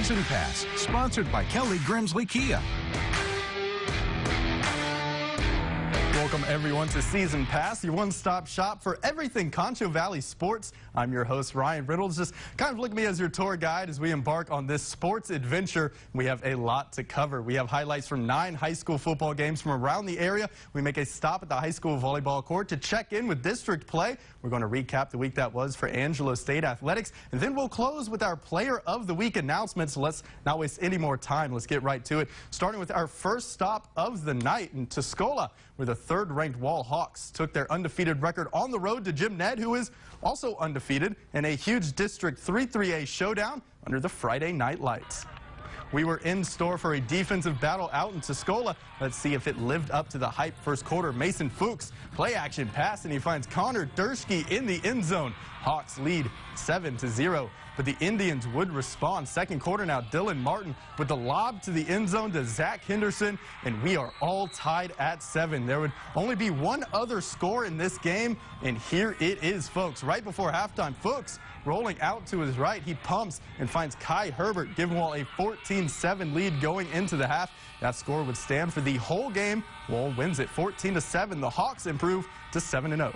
Season Pass, sponsored by Kelly Grimsley Kia. Welcome everyone to Season Pass, your one-stop shop for everything Concho Valley sports. I'm your host, Ryan Reynolds. Just kind of look at me as your tour guide as we embark on this sports adventure. We have a lot to cover. We have highlights from 9 high school football games from around the area. We make a stop at the high school volleyball court to check in with district play. We're going to recap the week that was for Angelo State Athletics, and then we'll close with our Player of the Week announcements. Let's not waste any more time. Let's get right to it, starting with our first stop of the night in Tuscola, where the third-ranked Wall Hawks took their undefeated record on the road to Jim Ned, who is also undefeated, in a huge District 3-3A showdown under the Friday night lights. We were in store for a defensive battle out in Tuscola. Let's see if it lived up to the hype. First quarter, Mason Fuchs, play action pass, and he finds Connor Durski in the end zone. Hawks lead 7-0. But the Indians would respond. Second quarter now, Dylan Martin with the lob to the end zone to Zach Henderson, and we are all tied at 7. There would only be one other score in this game, and here it is, folks. Right before halftime, Fuchs rolling out to his right. He pumps and finds Kai Herbert, giving Wall a 14-7 lead going into the half. That score would stand for the whole game. Wall wins it 14-7. The Hawks improve to 7-0.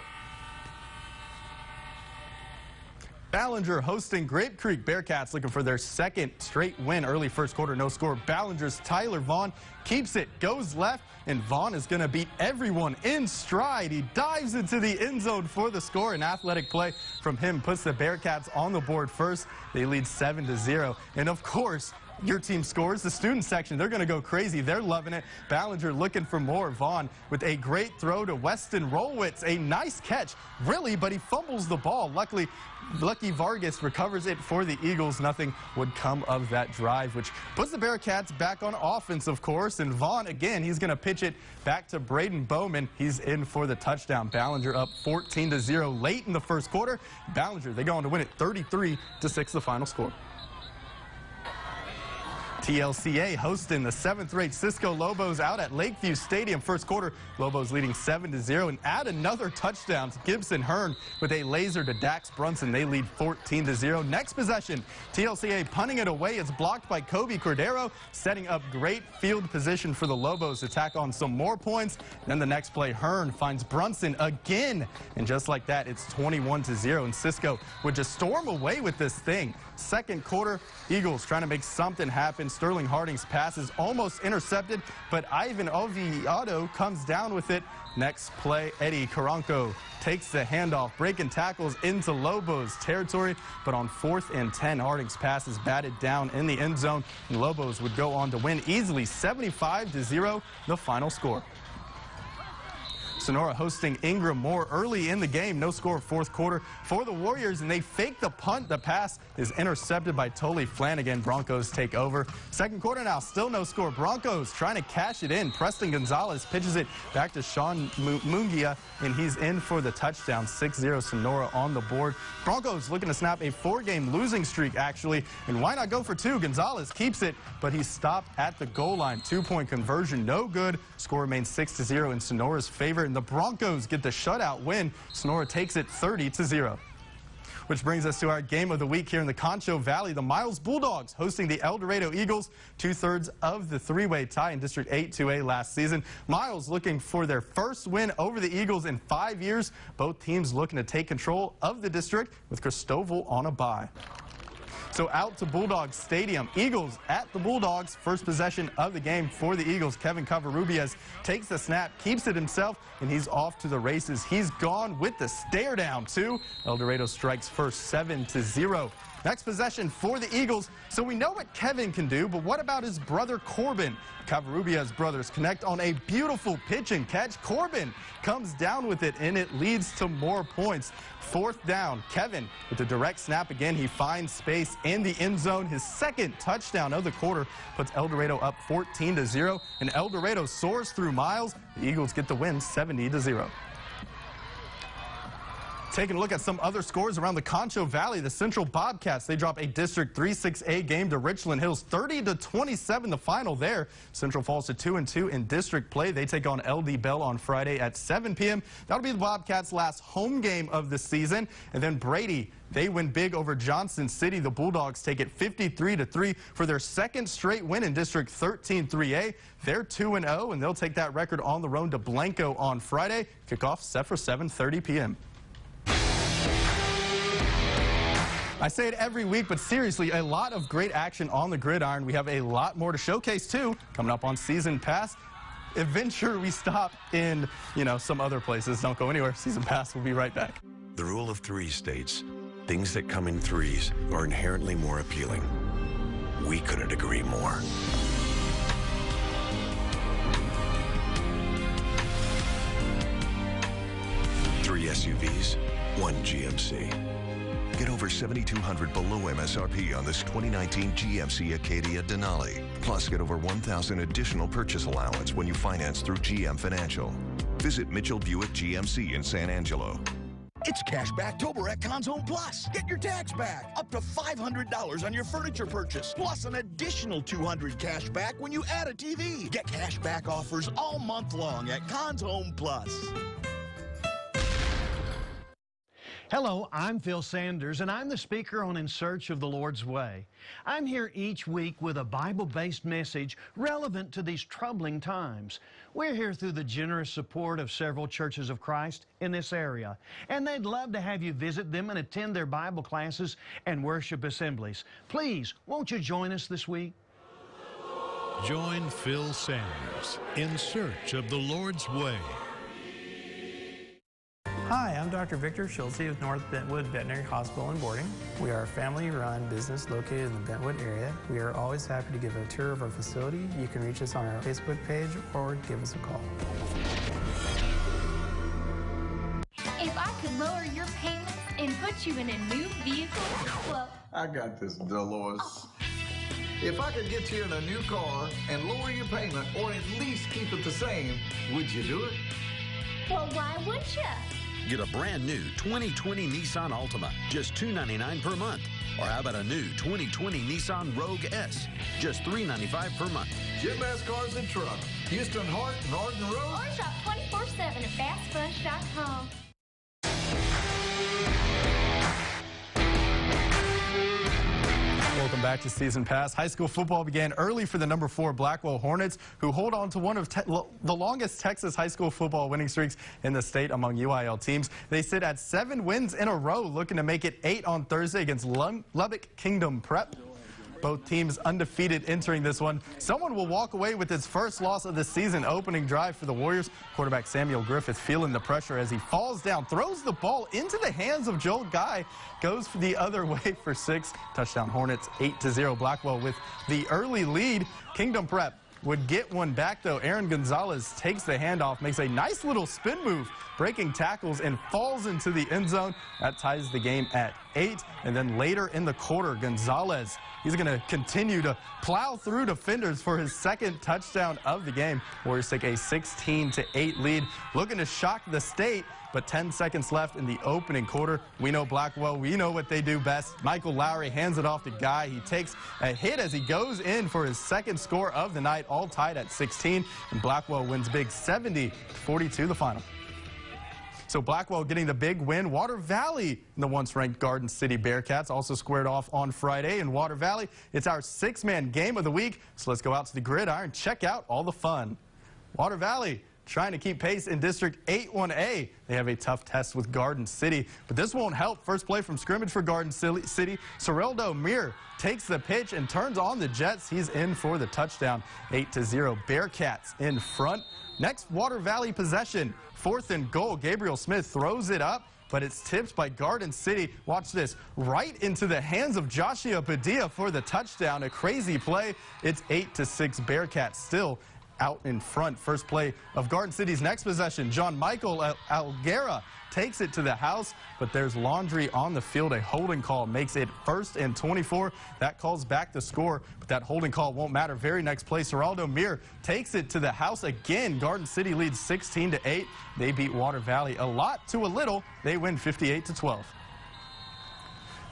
Ballinger hosting Grape Creek. Bearcats looking for their second straight win. Early first quarter, no score. Ballinger's Tyler Vaughn keeps it, goes left, and Vaughn is going to beat everyone in stride. He dives into the end zone for the score. An athletic play from him puts the Bearcats on the board first. They lead 7-0. And of course, your team scores. The student section, they're going to go crazy. They're loving it. Ballinger looking for more. Vaughn with a great throw to Weston Rolwitz. A nice catch, really, but he fumbles the ball. Luckily, Lucky Vargas recovers it for the Eagles. Nothing would come of that drive, which puts the Bearcats back on offense, of course. And Vaughn, again, he's going to pitch it back to Braden Bowman. He's in for the touchdown. Ballinger up 14-0 late in the first quarter. Ballinger, they go on to win it 33-6, the final score. TLCA hosting the 7th-ranked Cisco Lobos out at Lakeview Stadium. First quarter, Lobos leading 7-0, and add another touchdown to Gibson Hearn with a laser to Dax Brunson. They lead 14-0. Next possession, TLCA punting it away. It's blocked by Kobe Cordero, setting up great field position for the Lobos to tack on some more points. Then the next play, Hearn finds Brunson again, and just like that, it's 21-0, and Cisco would just storm away with this thing. Second quarter, Eagles trying to make something happen. Sterling Harding's pass is almost intercepted, but Ivan Oviedo comes down with it. Next play, Eddie Caranco takes the handoff, breaking tackles into Lobos territory, but on 4th and 10, Harding's pass is batted down in the end zone, and Lobos would go on to win easily 75-0, the final score. Sonora hosting Ingram Moore early in the game. No score fourth quarter for the Warriors, and they fake the punt. The pass is intercepted by Tully Flanagan. Broncos take over. Second quarter now, still no score. Broncos trying to cash it in. Preston Gonzalez pitches it back to Sean Mungia, and he's in for the touchdown. 6-0 Sonora on the board. Broncos looking to snap a 4-game losing streak, actually, and why not go for 2? Gonzalez keeps it, but he's stopped at the goal line. 2-point conversion, no good. Score remains 6-0 in Sonora's favor, and the Broncos get the shutout win. Sonora takes it 30-0. Which brings us to our game of the week here in the Concho Valley. The Miles Bulldogs hosting the El Dorado Eagles, 2/3 of the 3-way tie in District 8-2A last season. Miles looking for their first win over the Eagles in 5 years. Both teams looking to take control of the district with Cristoval on a bye. So out to Bulldogs Stadium. Eagles at the Bulldogs. First possession of the game for the Eagles. Kevin Covarrubias takes the snap, keeps it himself, and he's off to the races. He's gone with the stare down, too. El Dorado strikes first, 7-0. Next possession for the Eagles. So we know what Kevin can do, but what about his brother Corbin? Covarrubias brothers connect on a beautiful pitch and catch. Corbin comes down with it, and it leads to more points. 4th down, Kevin with the direct snap again. He finds space in the end zone. His second touchdown of the quarter puts El Dorado up 14-0, and El Dorado soars through Miles. The Eagles get the win 70-0. Taking a look at some other scores around the Concho Valley, the Central Bobcats, they drop a District 3-6A game to Richland Hills, 30-27 the final there. Central falls to 2-2 in district play. They take on LD Bell on Friday at 7 p.m. That'll be the Bobcats' last home game of the season. And then Brady They win big over Johnson City. The Bulldogs take it 53-3 for their second straight win in District 13 3A. They're 2-0, and they'll take that record on the road to Blanco on Friday. Kickoff set for 7:30 p.m. I say it every week, but seriously, a lot of great action on the gridiron. We have a lot more to showcase, too, coming up on Season Pass. Eventually, we stop in, some other places. Don't go anywhere. Season Pass will be right back. The rule of three states, things that come in threes are inherently more appealing. We couldn't agree more. Three SUVs, one GMC. Get over $7,200 below MSRP on this 2019 GMC Acadia Denali. Plus, get over $1,000 additional purchase allowance when you finance through GM Financial. Visit Mitchell Buick GMC in San Angelo. It's Cashbacktober at Cons Home Plus. Get your tax back, up to $500 on your furniture purchase, plus an additional $200 cash back when you add a TV. Get cashback offers all month long at Cons Home Plus. Hello, I'm Phil Sanders, and I'm the speaker on In Search of the Lord's Way. I'm here each week with a Bible-based message relevant to these troubling times. We're here through the generous support of several churches of Christ in this area, and they'd love to have you visit them and attend their Bible classes and worship assemblies. Please, won't you join us this week? Join Phil Sanders in Search of the Lord's Way. Hi, I'm Dr. Victor Schultze with North Bentwood Veterinary Hospital and Boarding. We are a family-run business located in the Bentwood area. We are always happy to give a tour of our facility. You can reach us on our Facebook page or give us a call. If I could lower your payments and put you in a new vehicle, well... I got this, Dolores. If I could get you in a new car and lower your payment or at least keep it the same, would you do it? Well, why wouldn't you? Get a brand new 2020 Nissan Altima, just $299 per month. Or how about a new 2020 Nissan Rogue S, just $395 per month. Jim S. Cars and Truck, Houston Hart and Arden Road. Or shop 24/7 at FastBunch.com. Welcome back to Season Pass. High school football began early for the number 4 Blackwell Hornets, who hold on to one of the longest Texas high school football winning streaks in the state among UIL teams. They sit at 7 wins in a row, looking to make it 8 on Thursday against Lubbock Kingdom Prep. Both teams undefeated entering this one. Someone will walk away with his first loss of the season. Opening drive for the Warriors. Quarterback Samuel Griffith feeling the pressure as he falls down, throws the ball into the hands of Joel Guy, goes the other way for 6. Touchdown Hornets, 8-0. Blackwell with the early lead. Kingdom Prep would get one back, though. Aaron Gonzalez takes the handoff, makes a nice little spin move, breaking tackles, and falls into the end zone. That ties the game at 8. And then later in the quarter, Gonzalez, he's going to continue to plow through defenders for his second touchdown of the game. Warriors take a 16-8 lead, looking to shock the state. But 10 seconds left in the opening quarter. We know Blackwell. We know what they do best. Michael Lowry hands it off to Guy. He takes a hit as he goes in for his second score of the night, all tied at 16. And Blackwell wins big, 70-42 the final. So Blackwell getting the big win. Water Valley, the once-ranked Garden City Bearcats, also squared off on Friday in Water Valley. It's our 6-man game of the week. So let's go out to the gridiron, check out all the fun. Water Valley trying to keep pace in District 8-1A. They have a tough test with Garden City, but this won't help. First play from scrimmage for Garden City. Soreldo Mir takes the pitch and turns on the Jets. He's in for the touchdown. 8-0. Bearcats in front. Next Water Valley possession. 4th and goal. Gabriel Smith throws it up, but it's tipped by Garden City. Watch this, right into the hands of Joshua Padilla for the touchdown. A crazy play. It's 8-6. Bearcats still out in front. First play of Garden City's next possession. John Michael Alguera takes it to the house, but there's laundry on the field. A holding call makes it 1st and 24. That calls back the score, but that holding call won't matter. Very next play, Soraldo Mir takes it to the house again. Garden City leads 16-8. They beat Water Valley a lot to a little. They win 58-12.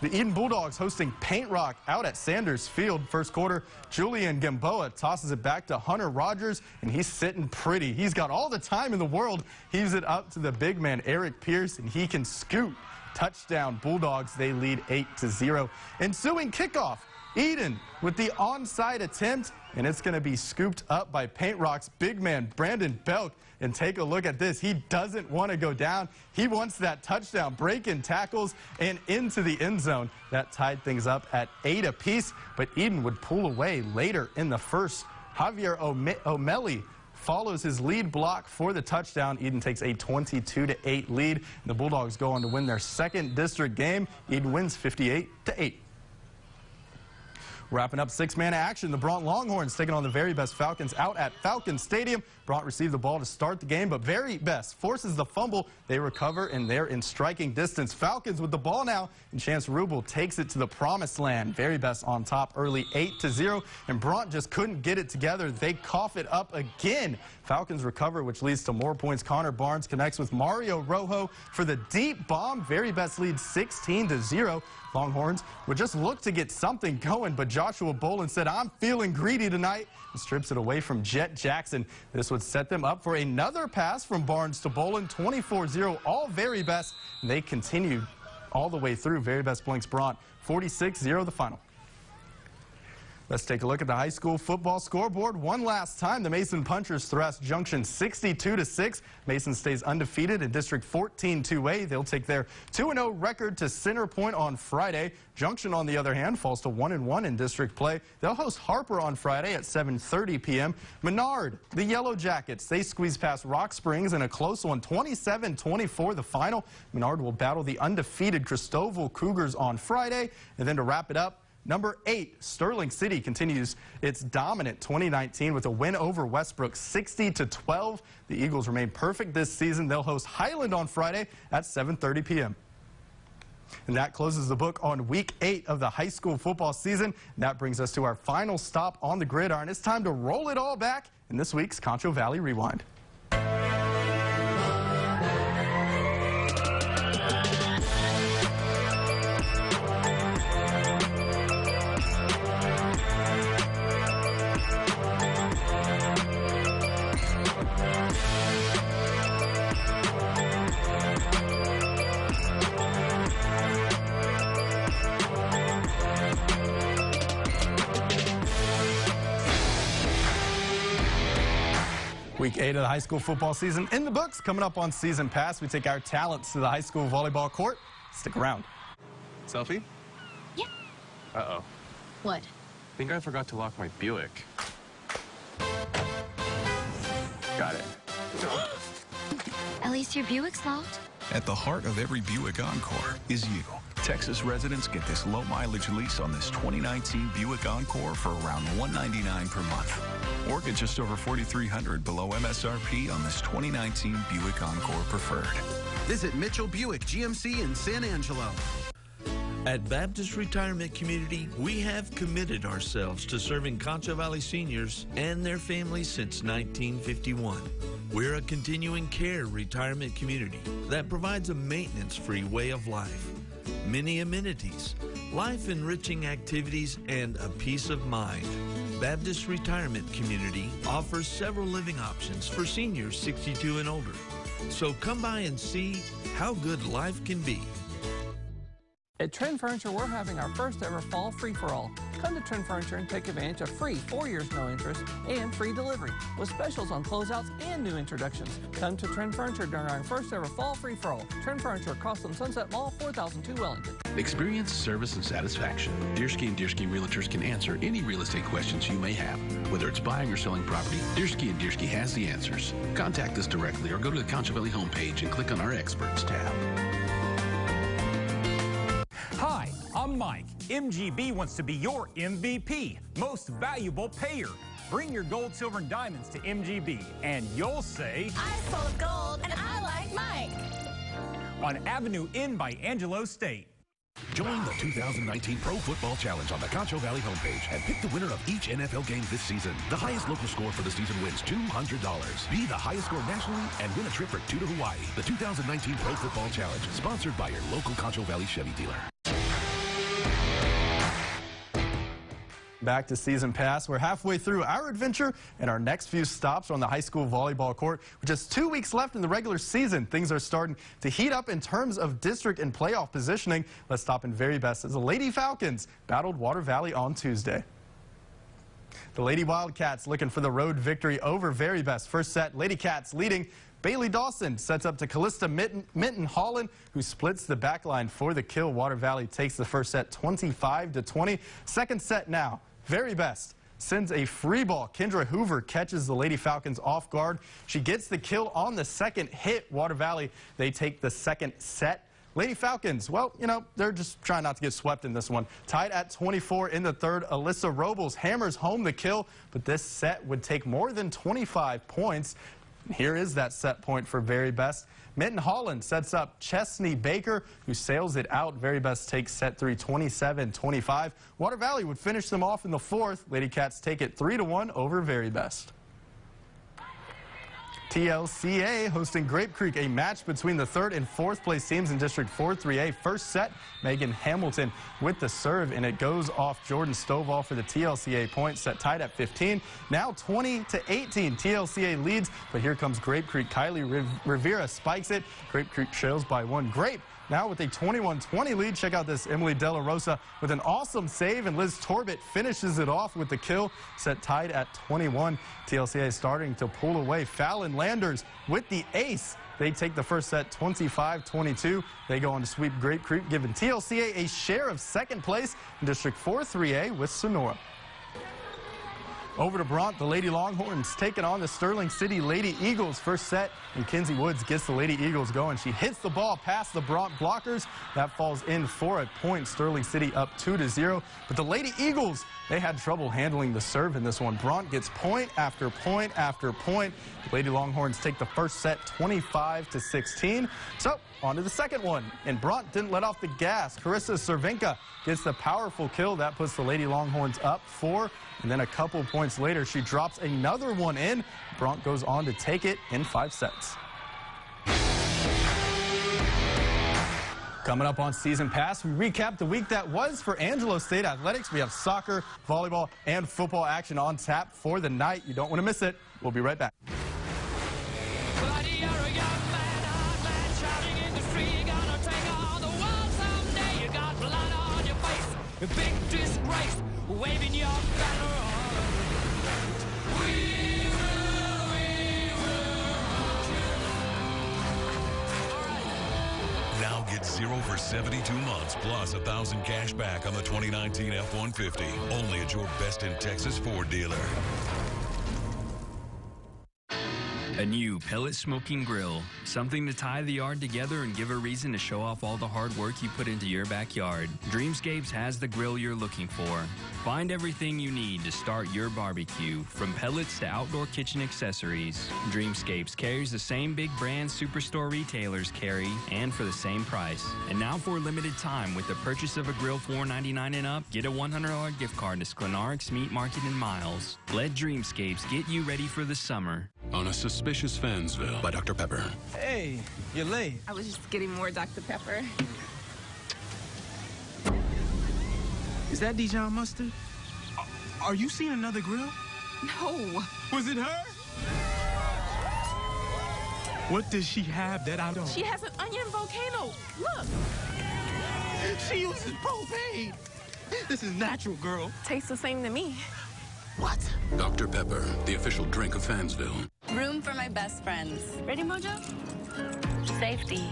The Eden Bulldogs hosting Paint Rock out at Sanders Field. First quarter, Julian Gamboa tosses it back to Hunter Rogers, and he's sitting pretty. He's got all the time in the world. Heaves it up to the big man, Eric Pierce, and he can scoot touchdown. Bulldogs, they lead 8-0. Ensuing kickoff, Eden with the onside attempt, and it's going to be scooped up by Paint Rock's big man, Brandon Belk. And take a look at this. He doesn't want to go down. He wants that touchdown. Break-in tackles and into the end zone. That tied things up at 8 apiece, but Eden would pull away later in the first. Javier O'Malley follows his lead block for the touchdown. Eden takes a 22-8 lead. The Bulldogs go on to win their second district game. Eden wins 58-8. Wrapping up six-man action, the Bront Longhorns taking on the Very Best Falcons out at Falcon Stadium. Bront received the ball to start the game, but Very Best forces the fumble. They recover, and they're in striking distance. Falcons with the ball now, and Chance Rubel takes it to the promised land. Very Best on top early 8-0, and Bront just couldn't get it together. They cough it up again. Falcons recover, which leads to more points. Connor Barnes connects with Mario Rojo for the deep bomb. Very Best leads 16-0. Longhorns would just look to get something going, but Joshua Bolin said, "I'm feeling greedy tonight," and strips it away from Jet Jackson. This would set them up for another pass from Barnes to Bolin, 24-0, all Very Best. And they continued all the way through. Very Best blanks Bront, 46-0 the final. Let's take a look at the high school football scoreboard one last time. The Mason Punchers thrust Junction 62-6. Mason stays undefeated in District 14 2A. They'll take their 2-0 record to Center Point on Friday. Junction, on the other hand, falls to 1-1 in district play. They'll host Harper on Friday at 7:30 p.m. Menard, the Yellow Jackets, they squeeze past Rock Springs in a close one, 27-24 the final. Menard will battle the undefeated Cristoval Cougars on Friday. And then to wrap it up, Number 8, Sterling City continues its dominant 2019 with a win over Westbrook 60-12. The Eagles remain perfect this season. They'll host Highland on Friday at 7:30 p.m. And that closes the book on week 8 of the high school football season. And that brings us to our final stop on the gridiron. It's time to roll it all back in this week's Concho Valley Rewind. Week 8 of the high school football season in the books. Coming up on Season Pass, we take our talents to the high school volleyball court. Stick around. Selfie? Yeah. Uh-oh. What? I think I forgot to lock my Buick. Got it. At least your Buick's locked. At the heart of every Buick Encore is you. Texas residents get this low-mileage lease on this 2019 Buick Encore for around $199 per month. Or get just over $4,300 below MSRP on this 2019 Buick Encore Preferred. Visit Mitchell Buick GMC in San Angelo. At Baptist Retirement Community, we have committed ourselves to serving Concho Valley seniors and their families since 1951. We're a continuing care retirement community that provides a maintenance-free way of life, many amenities, life-enriching activities, and a peace of mind. Baptist Retirement Community offers several living options for seniors 62 and older. So come by and see how good life can be. At Trend Furniture, we're having our first ever fall free-for-all. Come to Trend Furniture and take advantage of free 4 years no interest and free delivery with specials on closeouts and new introductions. Come to Trend Furniture during our first ever fall free-for-all. Trend Furniture across from Sunset Mall, 4002 Wellington. Experience, service, and satisfaction. Dierski and Dierski Realtors can answer any real estate questions you may have. Whether it's buying or selling property, Dierski and Dierski has the answers. Contact us directly or go to the Concho Valley homepage and click on our Experts tab. Hi, I'm Mike. MGB wants to be your MVP, most valuable payer. Bring your gold, silver, and diamonds to MGB, and you'll say, I sold gold, and I like Mike. On Avenue N by Angelo State. Join the 2019 Pro Football Challenge on the Concho Valley homepage and pick the winner of each NFL game this season. The highest local score for the season wins $200. Be the highest score nationally and win a trip for 2 to Hawaii. The 2019 Pro Football Challenge, sponsored by your local Concho Valley Chevy dealer. Back to Season Pass. We're halfway through our adventure, and our next few stops are on the high school volleyball court. With just 2 weeks left in the regular season, things are starting to heat up in terms of district and playoff positioning. Let's stop in Very Best as the Lady Falcons battled Water Valley on Tuesday. The Lady Wildcats looking for the road victory over Very Best. First set, Lady Cats leading. Bailey Dawson sets up to Callista Minton Holland, who splits the back line for the kill. Water Valley takes the first set 25-20. Second set now, Very Best sends a free ball. Kendra Hoover catches the Lady Falcons off guard. She gets the kill on the second hit. Water Valley, they take the second set. Lady Falcons, well, you know, they're just trying not to get swept in this one. Tied at 24 in the third, Alyssa Robles hammers home the kill, but this set would take more than 25 points. Here is that set point for Very Best. Minton Holland sets up Chesney Baker, who sails it out. Very Best takes set 3, 27-25. Water Valley would finish them off in the fourth. Lady Cats take it 3-1 over Very Best. TLCA hosting Grape Creek, a match between the third and fourth place teams in District 4-3A. First set, Megan Hamilton with the serve, and it goes off Jordan Stovall for the TLCA point. Set tied at 15. Now 20-18. TLCA leads, but here comes Grape Creek. Kylie Rivera spikes it. Grape Creek trails by 1. Grape now with a 21-20 lead. Check out this Emily De La Rosa with an awesome save, and Liz Torbett finishes it off with the kill. Set tied at 21. TLCA starting to pull away. Fallon Landers with the ace. They take the first set 25-22. They go on to sweep Grape Creek, giving TLCA a share of second place in District 4-3A with Sonora. Over to Bront, the Lady Longhorns taking on the Sterling City Lady Eagles. First set, and Kinsey Woods gets the Lady Eagles going. She hits the ball past the Bront blockers. That falls in for a point. Sterling City up 2-0. But the Lady Eagles, they had trouble handling the serve in this one. Bront gets point after point after point. The Lady Longhorns take the first set 25-16. So on to the second one, and Bront didn't let off the gas. Carissa Cervenka gets the powerful kill. That puts the Lady Longhorns up 4. And then a couple points later, she drops another one in. Bront goes on to take it in 5 sets. Coming up on Season Pass, we recap the week that was for Angelo State Athletics. We have soccer, volleyball, and football action on tap for the night. You don't want to miss it. We'll be right back. A big disgrace, waving your banner on. We will. Now get 0 for 72 months plus 1,000 cash back on the 2019 F-150. Only at your Best in Texas Ford dealer. A new pellet smoking grill, something to tie the yard together and give a reason to show off all the hard work you put into your backyard. Dreamscapes has the grill you're looking for. Find everything you need to start your barbecue, from pellets to outdoor kitchen accessories. Dreamscapes carries the same big brand superstore retailers carry, and for the same price. And now for a limited time, with the purchase of a grill $4.99 and up, get a $100 gift card to Sklanarix Meat Market in Miles. Let Dreamscapes get you ready for the summer. On a Suspicious Fansville by Dr. Pepper. Hey, you're late. I was just getting more Dr. Pepper. Is that Dijon mustard? Are you seeing another grill? No. Was it her? What does she have that I don't? She has an onion volcano. Look. She uses propane. This is natural, girl. Tastes the same to me. What? Dr. Pepper, the official drink of Fansville. Room for my best friends. Ready, Mojo? Safety.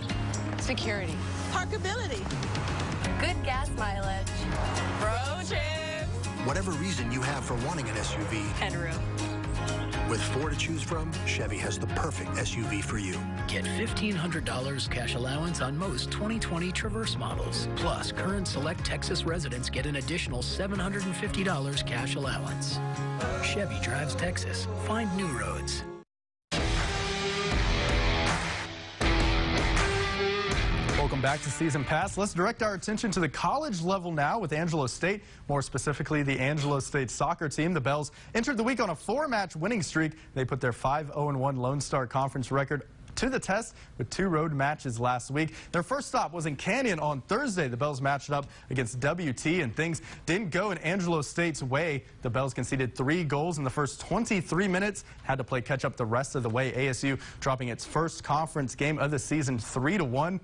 Security. Parkability. Good gas mileage. Road trip. Whatever reason you have for wanting an SUV. And room. With 4 to choose from, Chevy has the perfect SUV for you. Get $1,500 cash allowance on most 2020 Traverse models. Plus, current select Texas residents get an additional $750 cash allowance. Chevy drives Texas. Find new roads. Welcome back to Season Pass. Let's direct our attention to the college level now with Angelo State, more specifically the Angelo State soccer team. The Bells entered the week on a 4-match winning streak. They put their 5-0-1 Lone Star Conference record to the test with 2 road matches last week. Their first stop was in Canyon on Thursday. The Bells matched up against WT, and things didn't go in Angelo State's way. The Bells conceded 3 goals in the first 23 minutes, had to play catch up the rest of the way. ASU dropping its first conference game of the season 3-1.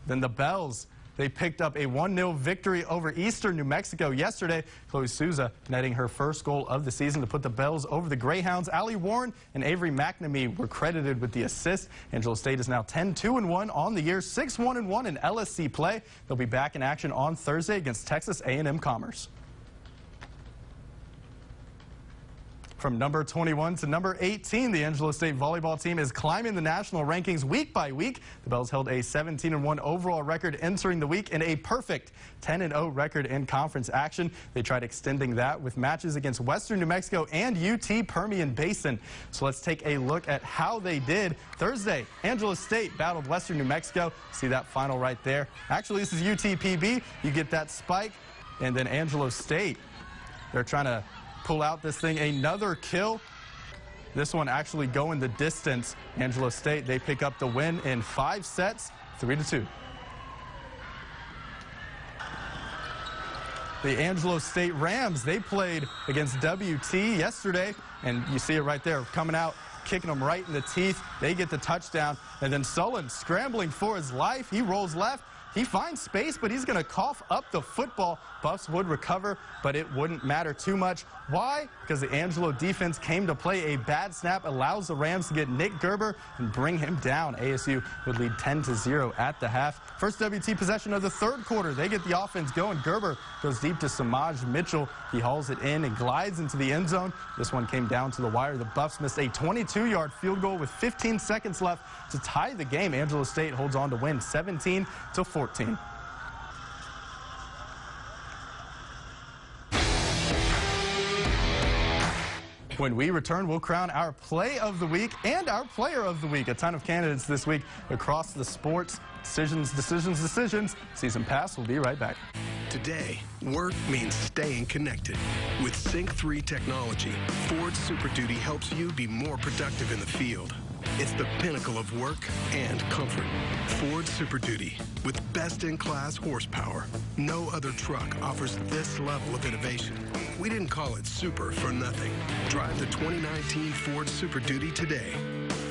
Then the Bells, they picked up a 1-0 victory over Eastern New Mexico yesterday. Chloe Souza netting her first goal of the season to put the Bells over the Greyhounds. Allie Warren and Avery McNamee were credited with the assist. Angelo State is now 10-2-1 on the year, 6-1-1 in LSC play. They'll be back in action on Thursday against Texas A&M Commerce. From number 21 to number 18, the Angelo State volleyball team is climbing the national rankings week by week. The Bells held a 17-1 overall record entering the week and a perfect 10-0 record in conference action. They tried extending that with matches against Western New Mexico and UT Permian Basin. So let's take a look at how they did. Thursday, Angelo State battled Western New Mexico. See that final right there. Actually, this is UTPB. You get that spike, and then Angelo State, they're trying to pull out this thing. Another kill. This one actually going the distance. Angelo State, they pick up the win in 5 sets, 3-2. The Angelo State Rams, they played against WT yesterday, and you see it right there, coming out, kicking them right in the teeth. They get the touchdown, and then Sullen scrambling for his life. He rolls left. He finds space, but he's going to cough up the football. Buffs would recover, but it wouldn't matter too much. Why? Because the Angelo defense came to play. A bad snap allows the Rams to get Nick Gerber and bring him down. ASU would lead 10-0 at the half. First WT possession of the third quarter. They get the offense going. Gerber goes deep to Samaj Mitchell. He hauls it in and glides into the end zone. This one came down to the wire. The Buffs missed a 22-yard field goal with 15 seconds left to tie the game. Angelo State holds on to win 17-14. When we return, we'll crown our play of the week and our player of the week. A ton of candidates this week across the sports. Decisions. Season Pass. We'll be right back. Today, work means staying connected. With Sync 3 technology, Ford Super Duty helps you be more productive in the field. It's the pinnacle of work and comfort. Ford Super Duty, with best-in-class horsepower. No other truck offers this level of innovation. We didn't call it super for nothing. Drive the 2019 Ford Super Duty today.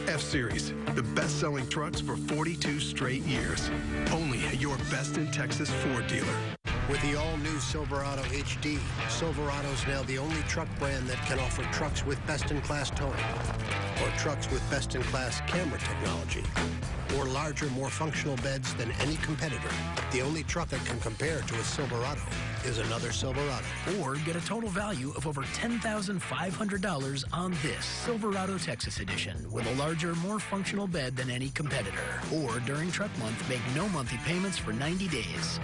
F-Series, the best-selling trucks for 42 straight years. Only at your Best in Texas Ford dealer. With the all-new Silverado HD, Silverado's now the only truck brand that can offer trucks with best-in-class towing, or trucks with best-in-class camera technology, or larger, more functional beds than any competitor. The only truck that can compare to a Silverado is another Silverado. Or get a total value of over $10,500 on this Silverado Texas Edition with a larger, more functional bed than any competitor. Or during truck month, make no monthly payments for 90 days.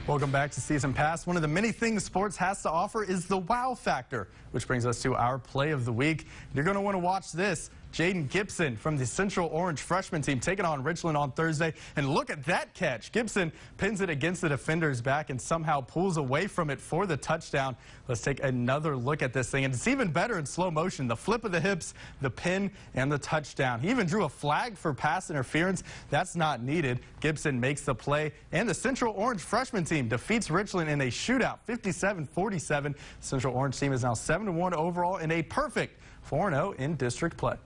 Welcome back to Season Pass. One of the many things sports has to offer is the wow factor, which brings us to our play of the week. You're going to want to watch this. Jaden Gibson from the Central Orange freshman team taking on Richland on Thursday. And look at that catch. Gibson pins it against the defender's back and somehow pulls away from it for the touchdown. Let's take another look at this thing. And it's even better in slow motion. The flip of the hips, the pin, and the touchdown. He even drew a flag for pass interference. That's not needed. Gibson makes the play. And the Central Orange freshman team defeats Richland in a shootout, 57-47. Central Orange team is now 7-1 overall in a perfect 4-0 in district play.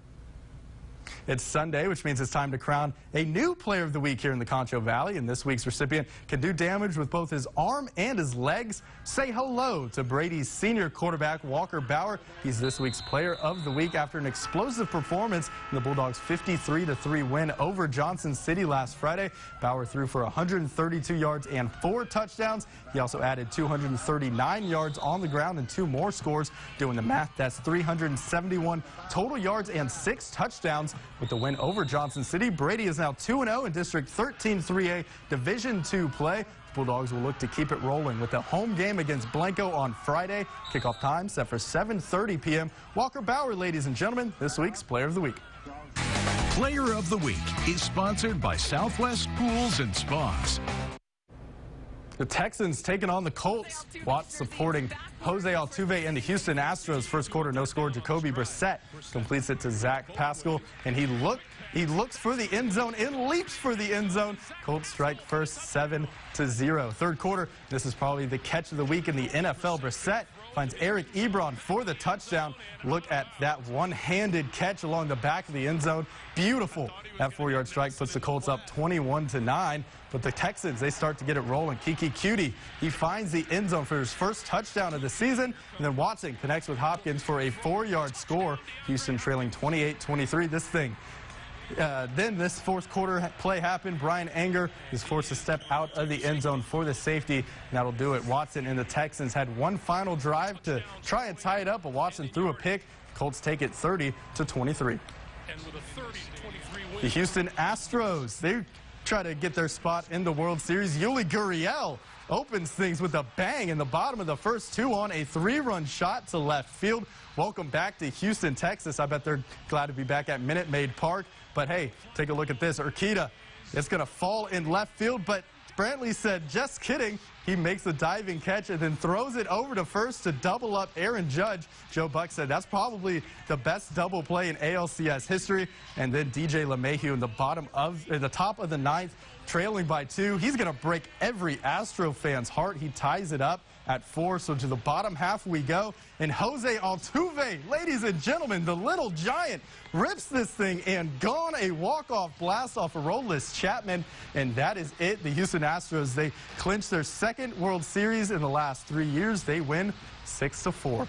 It's Sunday, which means it's time to crown a new player of the week here in the Concho Valley. And this week's recipient can do damage with both his arm and his legs. Say hello to Brady's senior quarterback, Walker Bauer. He's this week's player of the week after an explosive performance in the Bulldogs' 53-3 win over Johnson City last Friday. Bauer threw for 132 yards and 4 touchdowns. He also added 239 yards on the ground and 2 more scores. Doing the math, that's 371 total yards and 6 touchdowns. With the win over Johnson City, Brady is now 2-0 in District 13-3A Division II play. Bulldogs will look to keep it rolling with a home game against Blanco on Friday. Kickoff time set for 7:30 p.m. Walker Bauer, ladies and gentlemen, this week's Player of the Week. Player of the Week is sponsored by Southwest Pools and Spas. The Texans taking on the Colts. Watts supporting Jose Altuve and the Houston Astros. First quarter, no score. Jacoby Brissett completes it to Zach Pascal, and he looks for the end zone and leaps for the end zone. Colts strike first, 7-0. Third quarter, this is probably the catch of the week in the NFL. Brissett finds Eric Ebron for the touchdown. Look at that one-handed catch along the back of the end zone. Beautiful. That 4-yard strike puts the Colts up 21-9. But the Texans, they start to get it rolling. Kiki Cutie, he finds the end zone for his first touchdown of the season. And then Watson connects with Hopkins for a 4-yard score. Houston trailing 28-23. Then this fourth quarter play happened. Brian Anger is forced to step out of the end zone for the safety, and that'll do it. Watson and the Texans had one final drive to try and tie it up, but Watson threw a pick. Colts take it 30-23. The Houston Astros, they try to get their spot in the World Series. Yuli Gurriel opens things with a bang in the bottom of the first two on a 3-run shot to left field. Welcome back to Houston, Texas. I bet they're glad to be back at Minute Maid Park. But hey, take a look at this. Urquidy, it's going to fall in left field, but Brantley said, just kidding. He makes the diving catch and then throws it over to first to double up Aaron Judge. Joe Buck said that's probably the best double play in ALCS history. And then DJ LeMahieu in the top of the ninth, trailing by 2. He's going to break every Astro fan's heart. He ties it up at 4. So to the bottom half we go. And Jose Altuve, ladies and gentlemen, the little giant, rips this thing and gone, a walk-off blast off of Aroldis Chapman. And that is it. The Houston Astros, they clinch their second World Series in the last 3 years. They win 6-4.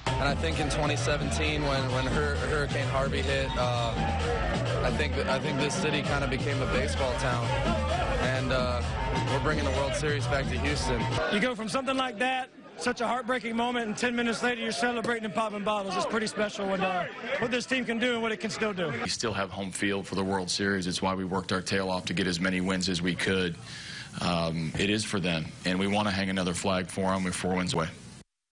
And I think in 2017, when Hurricane Harvey hit, I think this city kind of became a baseball town, and we're bringing the World Series back to Houston. You go from something like that, such a heartbreaking moment, and 10 minutes later you're celebrating and popping bottles. It's pretty special what this team can do and what it can still do. We still have home field for the World Series. It's why we worked our tail off to get as many wins as we could. It is for them, and we want to hang another flag for them. We're 4 wins away.